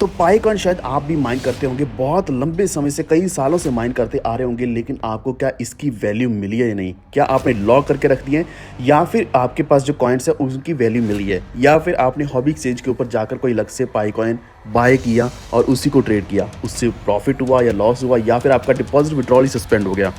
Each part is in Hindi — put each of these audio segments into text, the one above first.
तो पाइकॉइन शायद आप भी माइन करते होंगे, बहुत लंबे समय से कई सालों से माइन करते आ रहे होंगे, लेकिन आपको क्या इसकी वैल्यू मिली है या नहीं? क्या आपने लॉक करके रख दिए हैं, या फिर आपके पास जो कॉइन्स है उनकी वैल्यू मिली है, या फिर आपने हॉबी एक्सचेंज के ऊपर जाकर कोई अलग से पाइकॉइन बाय किया और उसी को ट्रेड किया, उससे प्रॉफिट हुआ या लॉस हुआ, या फिर आपका डिपॉजिट विड्रॉल ही सस्पेंड हो गया।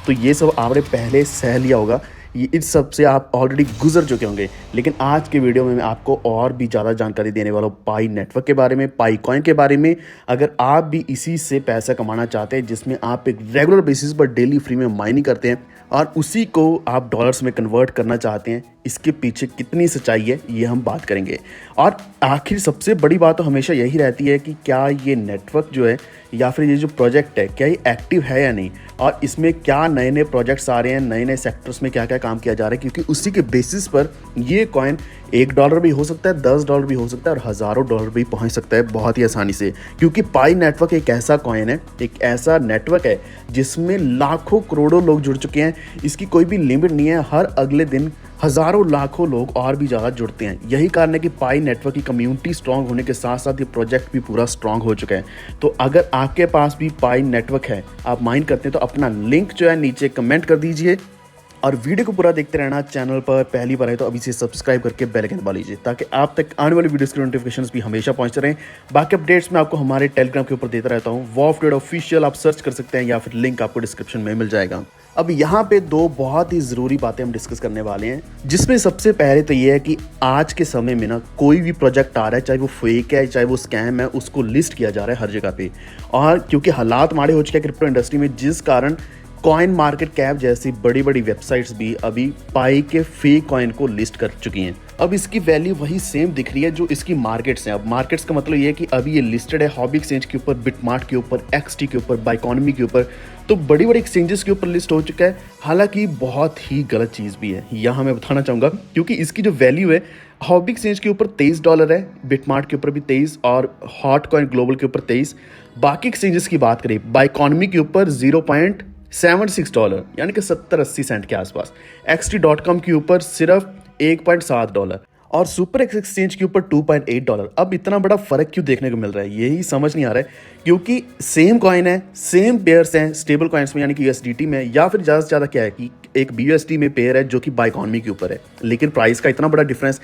तो ये सब आपने पहले सह लिया होगा, ये इस सब से आप ऑलरेडी गुजर चुके होंगे। लेकिन आज के वीडियो में मैं आपको और भी ज़्यादा जानकारी देने वाला हूँ पाई नेटवर्क के बारे में, पाई कॉइन के बारे में। अगर आप भी इसी से पैसा कमाना चाहते हैं, जिसमें आप एक रेगुलर बेसिस पर डेली फ्री में माइनिंग करते हैं और उसी को आप डॉलर्स में कन्वर्ट करना चाहते हैं, इसके पीछे कितनी सच्चाई है ये हम बात करेंगे। और आखिर सबसे बड़ी बात तो हमेशा यही रहती है कि क्या ये नेटवर्क जो है या फिर ये जो प्रोजेक्ट है, क्या ये एक्टिव है या नहीं, और इसमें क्या नए नए प्रोजेक्ट्स आ रहे हैं, नए नए सेक्टर्स में क्या क्या काम किया जा रहा है, क्योंकि उसी के बेसिस पर ये कॉइन $1 भी हो सकता है, $10 भी हो सकता है और हज़ारों डॉलर भी पहुंच सकता है बहुत ही आसानी से। क्योंकि पाई नेटवर्क एक ऐसा कॉइन है, एक ऐसा नेटवर्क है जिसमें लाखों करोड़ों लोग जुड़ चुके हैं। इसकी कोई भी लिमिट नहीं है, हर अगले दिन हज़ारों लाखों लोग और भी ज़्यादा जुड़ते हैं। यही कारण है कि पाई नेटवर्क की कम्युनिटी स्ट्रांग होने के साथ साथ ये प्रोजेक्ट भी पूरा स्ट्रांग हो चुका है। तो अगर आपके पास भी पाई नेटवर्क है, आप माइन करते हैं, तो अपना लिंक जो है नीचे कमेंट कर दीजिए और वीडियो को पूरा देखते रहना। चैनल पर पहली बार है तो अभी से सब्सक्राइब करके बेल आइकन दबा लीजिए, ताकि आप तक आने वाली वीडियोस की नोटिफिकेशंस भी हमेशा पहुंचते रहें। बाकी अपडेट्स मैं आपको हमारे टेलीग्राम के ऊपर देता रहता हूँ, वॉफ ट्रेड ऑफिशियल आप सर्च कर सकते हैं, या फिर लिंक आपको डिस्क्रिप्शन में मिल जाएगा। अब यहाँ पे दो बहुत ही ज़रूरी बातें हम डिस्कस करने वाले हैं, जिसमें सबसे पहले तो ये है कि आज के समय में ना कोई भी प्रोजेक्ट आ रहा है, चाहे वो फेक है चाहे वो स्कैम है, उसको लिस्ट किया जा रहा है हर जगह पे। और क्योंकि हालात माड़े हो चुके हैं क्रिप्टो इंडस्ट्री में, जिस कारण कॉइन मार्केट कैप जैसी बड़ी बड़ी वेबसाइट्स भी अभी पाई के फेक कॉइन को लिस्ट कर चुकी हैं। अब इसकी वैल्यू वही सेम दिख रही है जो इसकी मार्केट्स हैं। अब मार्केट्स का मतलब ये है कि अभी ये लिस्टेड है हॉबी एक्सचेंज के ऊपर, बिटमार्ट के ऊपर, एक्सटी के ऊपर, बाइकॉनमी के ऊपर, तो बड़ी बड़ी एक्सचेंजेस के ऊपर लिस्ट हो चुका है। हालांकि बहुत ही गलत चीज़ भी है, यहाँ मैं बताना चाहूँगा, क्योंकि इसकी जो वैल्यू है हॉबी एक्सचेंज के ऊपर $23 है, बिटमार्ट के ऊपर भी 23 और हॉट कॉइन ग्लोबल के ऊपर 23। बाकी एक्सचेंजेस की बात करें, बाइकॉनमी के ऊपर $0.76 यानी कि 70-80 सेंट के आसपास, XT.com के ऊपर सिर्फ $1.7 और सुपर एक्सचेंज के ऊपर $2.8। अब इतना बड़ा फर्क क्यों देखने को मिल रहा है, यही समझ नहीं आ रहा है। क्योंकि सेम कॉइन है, सेम पेयर्स हैं स्टेबल कॉइन्स में, यानी कि USDT में, या फिर ज़्यादा से ज़्यादा क्या है कि एक BUSD में पेयर है जो कि बाइकॉनमी के ऊपर है, लेकिन प्राइस का इतना बड़ा डिफरेंस,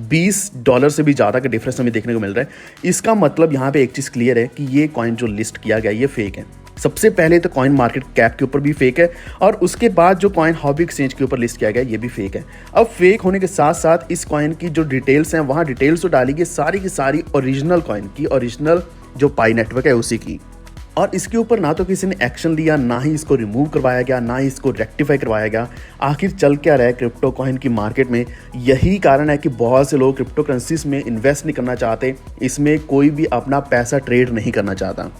$20 से भी ज़्यादा का डिफरेंस हमें देखने को मिल रहा है। इसका मतलब यहाँ पे एक चीज़ क्लियर है कि ये कॉइन जो लिस्ट किया गया ये फेक है। सबसे पहले तो कॉइन मार्केट कैप के ऊपर भी फेक है, और उसके बाद जो कॉइन हॉबी एक्सचेंज के ऊपर लिस्ट किया गया ये भी फेक है। अब फेक होने के साथ साथ इस कॉइन की जो डिटेल्स हैं, वहाँ डिटेल्स तो डाली गई सारी की सारी ओरिजिनल कॉइन की, ओरिजिनल जो पाई नेटवर्क है उसी की। और इसके ऊपर ना तो किसी ने एक्शन लिया, ना ही इसको रिमूव करवाया गया, ना ही इसको रेक्टिफाई करवाया गया। आखिर चल क्या रहा है क्रिप्टो कॉइन की मार्केट में? यही कारण है कि बहुत से लोग क्रिप्टो करेंसीज में इन्वेस्ट नहीं करना चाहते, इसमें कोई भी अपना पैसा ट्रेड नहीं करना चाहता।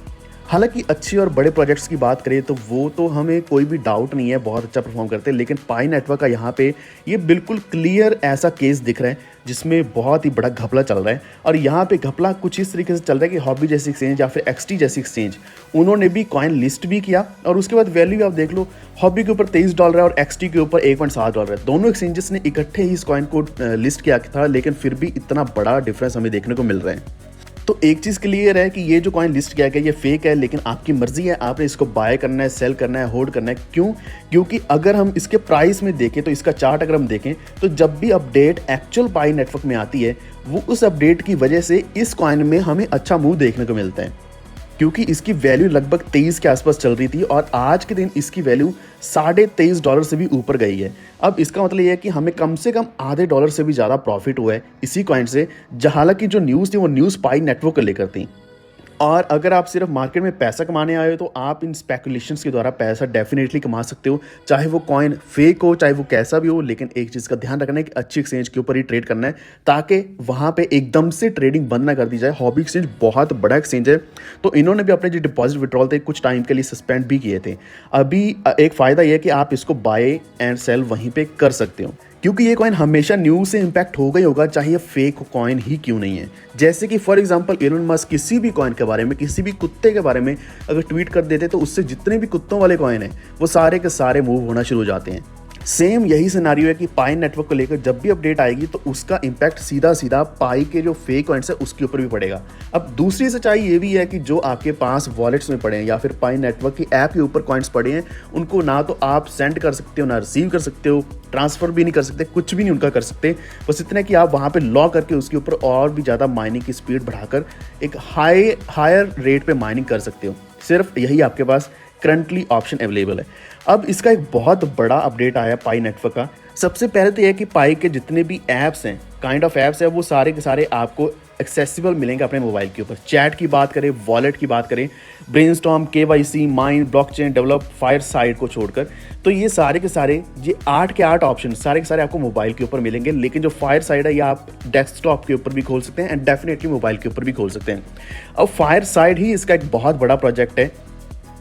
हालांकि अच्छे और बड़े प्रोजेक्ट्स की बात करें तो वो तो हमें कोई भी डाउट नहीं है, बहुत अच्छा परफॉर्म करते हैं, लेकिन पाई नेटवर्क का यहाँ पे ये बिल्कुल क्लियर ऐसा केस दिख रहा है जिसमें बहुत ही बड़ा घपला चल रहा है। और यहाँ पे घपला कुछ इस तरीके से चल रहा है कि हॉबी जैसी एक्सचेंज या फिर एक्सटी जैसी एक्सचेंज, उन्होंने भी कॉइन लिस्ट भी किया और उसके बाद वैल्यू आप देख लो, हॉबी के ऊपर $23 है और एक्सटी के ऊपर $1.7 है। दोनों एक्सचेंजेस ने इकट्ठे ही इस कॉइन को लिस्ट किया था, लेकिन फिर भी इतना बड़ा डिफरेंस हमें देखने को मिल रहा है। तो एक चीज़ क्लियर है कि ये जो कॉइन लिस्ट किया गया ये फेक है, लेकिन आपकी मर्जी है, आपने इसको बाय करना है, सेल करना है, होल्ड करना है। क्यों? क्योंकि अगर हम इसके प्राइस में देखें तो इसका चार्ट अगर हम देखें तो जब भी अपडेट एक्चुअल पाई नेटवर्क में आती है, वो उस अपडेट की वजह से इस कॉइन में हमें अच्छा मूव देखने को मिलता है, क्योंकि इसकी वैल्यू लगभग 23 के आसपास चल रही थी और आज के दिन इसकी वैल्यू $23.5 से भी ऊपर गई है। अब इसका मतलब ये है कि हमें कम से कम आधे डॉलर से भी ज़्यादा प्रॉफिट हुआ है इसी कॉइन से। हालांकि जो न्यूज़ थी वो न्यूज़ पाई नेटवर्क को लेकर थी। और अगर आप सिर्फ मार्केट में पैसा कमाने आए हो तो आप इन स्पेकुलेशंस के द्वारा पैसा डेफिनेटली कमा सकते हो, चाहे वो कॉइन फेक हो, चाहे वो कैसा भी हो। लेकिन एक चीज़ का ध्यान रखना है कि अच्छी एक्सचेंज के ऊपर ही ट्रेड करना है, ताकि वहाँ पे एकदम से ट्रेडिंग बंद ना कर दी जाए। हॉबी एक्सचेंज बहुत बड़ा एक्सचेंज है, तो इन्होंने भी अपने जो डिपॉजिट विड्रॉल थे कुछ टाइम के लिए सस्पेंड भी किए थे। अभी एक फ़ायदा यह है कि आप इसको बाय एंड सेल वहीं पर कर सकते हो, क्योंकि ये कॉइन हमेशा न्यूज़ से इम्पैक्ट होगा ही होगा, चाहे ये फेक कॉइन ही क्यों नहीं है। जैसे कि फॉर एग्जांपल एलन मस्क किसी भी कॉइन के बारे में, किसी भी कुत्ते के बारे में अगर ट्वीट कर देते तो उससे जितने भी कुत्तों वाले कॉइन हैं वो सारे के सारे मूव होना शुरू हो जाते हैं। सेम यही सिनारियो है कि पाई नेटवर्क को लेकर जब भी अपडेट आएगी तो उसका इम्पैक्ट सीधा सीधा पाई के जो फेक कॉइन्स है उसके ऊपर भी पड़ेगा। अब दूसरी सच्चाई ये भी है कि जो आपके पास वॉलेट्स में पड़े हैं या फिर पाई नेटवर्क की ऐप के ऊपर कॉइन्स पड़े हैं, उनको ना तो आप सेंड कर सकते हो, ना रिसीव कर सकते हो, ट्रांसफ़र भी नहीं कर सकते, कुछ भी नहीं उनका कर सकते। बस इतना कि आप वहाँ पर लॉक करके उसके ऊपर और भी ज़्यादा माइनिंग की स्पीड बढ़ाकर एक हायर रेट पर माइनिंग कर सकते हो। सिर्फ यही आपके पास करंटली ऑप्शन अवेलेबल है। अब इसका एक बहुत बड़ा अपडेट आया पाई नेटवर्क का। सबसे पहले तो यह कि पाई के जितने भी ऐप्स हैं, काइंड ऑफ ऐप्स हैं, वो सारे के सारे आपको एक्सेसिबल मिलेंगे अपने मोबाइल के ऊपर। चैट की बात करें, वॉलेट की बात करें, brainstorm, KYC, mine, blockchain, develop, fireside को छोड़कर, तो ये सारे के सारे, ये 8 के 8 ऑप्शन सारे के सारे आपको मोबाइल के ऊपर मिलेंगे। लेकिन जो फायरसाइड है ये आप डेस्कटॉप के ऊपर भी खोल सकते हैं एंड डेफिनेटली मोबाइल के ऊपर भी खोल सकते हैं। अब फायरसाइड ही इसका एक बहुत बड़ा प्रोजेक्ट है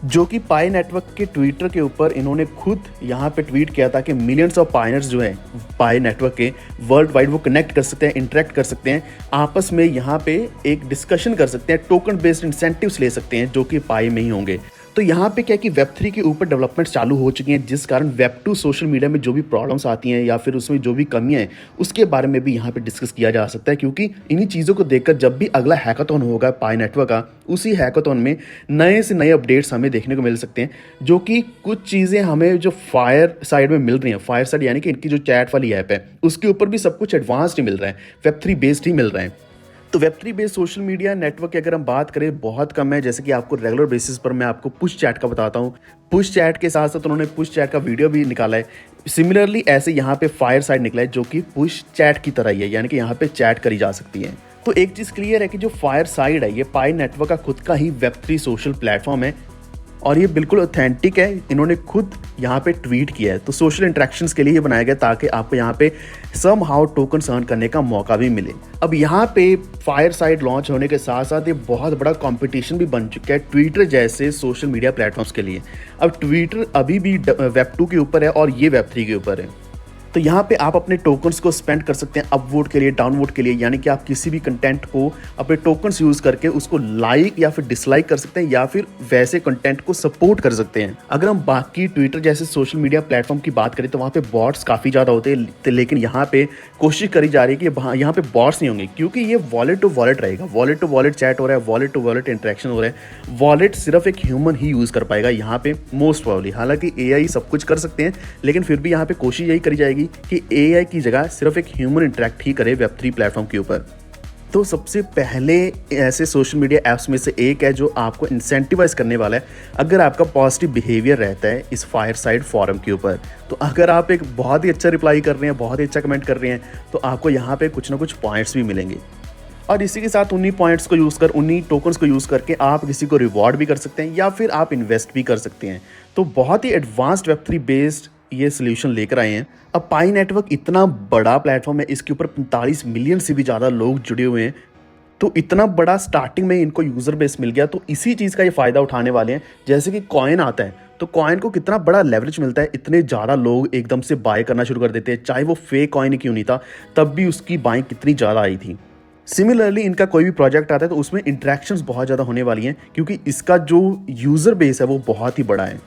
जो कि पाई नेटवर्क के ट्विटर के ऊपर इन्होंने खुद यहाँ पे ट्वीट किया था कि मिलियंस ऑफ पाइनर्स जो हैं पाई नेटवर्क के वर्ल्ड वाइड वो कनेक्ट कर सकते हैं, इंटरेक्ट कर सकते हैं, आपस में यहाँ पे एक डिस्कशन कर सकते हैं, टोकन बेस्ड इंसेंटिव्स ले सकते हैं जो कि पाई में ही होंगे। तो यहाँ पे क्या कि वेब3 के ऊपर डेवलपमेंट चालू हो चुकी हैं, जिस कारण वेब2 सोशल मीडिया में जो भी प्रॉब्लम्स आती हैं या फिर उसमें जो भी कमियां हैं उसके बारे में भी यहाँ पे डिस्कस किया जा सकता है। क्योंकि इन्हीं चीज़ों को देखकर जब भी अगला हैकाथॉन होगा पाई नेटवर्क का, उसी हैकाथॉन में नए से नए अपडेट्स हमें देखने को मिल सकते हैं। जो कि कुछ चीज़ें हमें जो फायर साइड में मिल रही हैं, फायर साइड यानी कि इनकी जो चैट वाली ऐप है उसके ऊपर भी सब कुछ एडवांस्ड ही मिल रहा है, वेब3 बेस्ड ही मिल रहा है। तो Web3 based social media network की अगर हम बात करें बहुत कम है। जैसे कि आपको रेगुलर बेसिस पर मैं आपको पुश चैट का बताता हूँ, पुश चैट के साथ साथ उन्होंने पुश चैट का वीडियो भी निकाला है। सिमिलरली ऐसे यहाँ पे फायर साइड निकला है जो कि पुश चैट की तरह ही है, यानी कि यहाँ पे चैट करी जा सकती है। तो एक चीज़ क्लियर है कि जो फायर साइड है ये पाई नेटवर्क का खुद का ही वेब3 सोशल प्लेटफॉर्म है और ये बिल्कुल ऑथेंटिक है। इन्होंने खुद यहाँ पे ट्वीट किया है, तो सोशल इंटरेक्शंस के लिए ये बनाया गया ताकि आपको यहाँ पे सम हाउ टोकन अर्न करने का मौका भी मिले। अब यहाँ पे फायर साइड लॉन्च होने के साथ साथ ये बहुत बड़ा कंपटीशन भी बन चुका है ट्विटर जैसे सोशल मीडिया प्लेटफॉर्म्स के लिए। अब ट्विटर अभी भी वेब2 के ऊपर है और ये वेब3 के ऊपर है। तो यहाँ पे आप अपने टोकन्स को स्पेंड कर सकते हैं अपवोट के लिए, डाउनवोट के लिए, यानी कि आप किसी भी कंटेंट को अपने टोकन्स यूज़ करके उसको लाइक या फिर डिसलाइक कर सकते हैं या फिर वैसे कंटेंट को सपोर्ट कर सकते हैं। अगर हम बाकी ट्विटर जैसे सोशल मीडिया प्लेटफॉर्म की बात करें तो वहाँ पे बॉट्स काफ़ी ज़्यादा होते हैं, लेकिन यहाँ पे कोशिश करी जा रही है कि यहाँ पे बॉट्स नहीं होंगे क्योंकि ये वॉलेट टू वॉलेट रहेगा। वॉलेट टू वॉलेट चैट हो रहा है, वॉलेट टू वॉलेट इंटरेक्शन हो रहा है। वॉलेट सिर्फ एक ह्यूमन ही यूज़ कर पाएगा यहाँ पे मोस्ट प्रॉब्ली। हालांकि AI सब कुछ कर सकते हैं, लेकिन फिर भी यहाँ पे कोशिश यही करी जाएगी कि AI की जगह सिर्फ एक ह्यूमन इंटरेक्ट ही करे वेब3 प्लेटफॉर्म के ऊपर। तो सबसे पहले ऐसे सोशल मीडिया ऐप्स में से एक है जो आपको इंसेंटिवाइज करने वाला है अगर आपका पॉजिटिव बिहेवियर रहता है इस फायरसाइड फोरम के ऊपर। तो अगर आप एक बहुत ही अच्छा रिप्लाई कर रहे हैं, बहुत ही अच्छा कमेंट कर रहे हैं, तो आपको यहाँ पे कुछ ना कुछ पॉइंट्स भी मिलेंगे और इसी के साथ उन्हीं पॉइंट्स को यूज़ कर, उन्हीं टोकन्स को यूज़ करके आप किसी को रिवॉर्ड भी कर सकते हैं या फिर आप इन्वेस्ट भी कर सकते हैं। तो बहुत ही एडवांस्ड वेब3 बेस्ड ये सोल्यूशन लेकर आए हैं। अब पाई नेटवर्क इतना बड़ा प्लेटफॉर्म है, इसके ऊपर 45 मिलियन से भी ज़्यादा लोग जुड़े हुए हैं। तो इतना बड़ा स्टार्टिंग में इनको यूज़र बेस मिल गया, तो इसी चीज़ का ये फ़ायदा उठाने वाले हैं। जैसे कि कॉइन आता है तो कॉइन को कितना बड़ा लेवरेज मिलता है, इतने ज़्यादा लोग एकदम से बाय करना शुरू कर देते हैं, चाहे वो फेक कॉइन क्यों नहीं था, तब भी उसकी बाइंग कितनी ज़्यादा आई थी। सिमिलरली इनका कोई भी प्रोजेक्ट आता है तो उसमें इंटरेक्शंस बहुत ज़्यादा होने वाली हैं क्योंकि इसका जो यूज़र बेस है वो बहुत ही बड़ा है।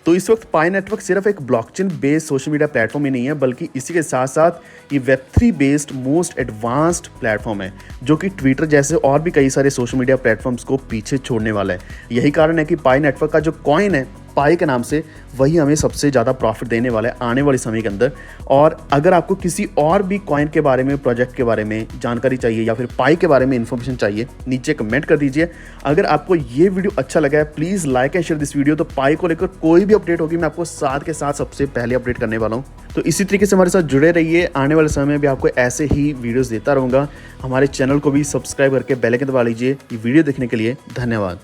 तो इस वक्त पाई नेटवर्क सिर्फ एक blockchain based social media platform ही नहीं है, बल्कि इसी के साथ साथ ये वेब3 बेस्ड मोस्ट एडवांस्ड प्लेटफॉर्म है जो कि ट्विटर जैसे और भी कई सारे सोशल मीडिया प्लेटफॉर्म्स को पीछे छोड़ने वाला है। यही कारण है कि पाई नेटवर्क का जो कॉइन है पाई के नाम से, वही हमें सबसे ज़्यादा प्रॉफिट देने वाला है आने वाले समय के अंदर। और अगर आपको किसी और भी कॉइन के बारे में, प्रोजेक्ट के बारे में जानकारी चाहिए या फिर पाई के बारे में इन्फॉर्मेशन चाहिए, नीचे कमेंट कर दीजिए। अगर आपको ये वीडियो अच्छा लगा है please like and share this video. तो पाई को लेकर कोई भी अपडेट होगी मैं आपको साथ के साथ सबसे पहले अपडेट करने वाला हूँ। तो इसी तरीके से हमारे साथ जुड़े रहिए, आने वाले समय में भी आपको ऐसे ही वीडियोज़ देता रहूँगा। हमारे चैनल को भी सब्सक्राइब करके बेल आइकन दबा लीजिए। ये वीडियो देखने के लिए धन्यवाद।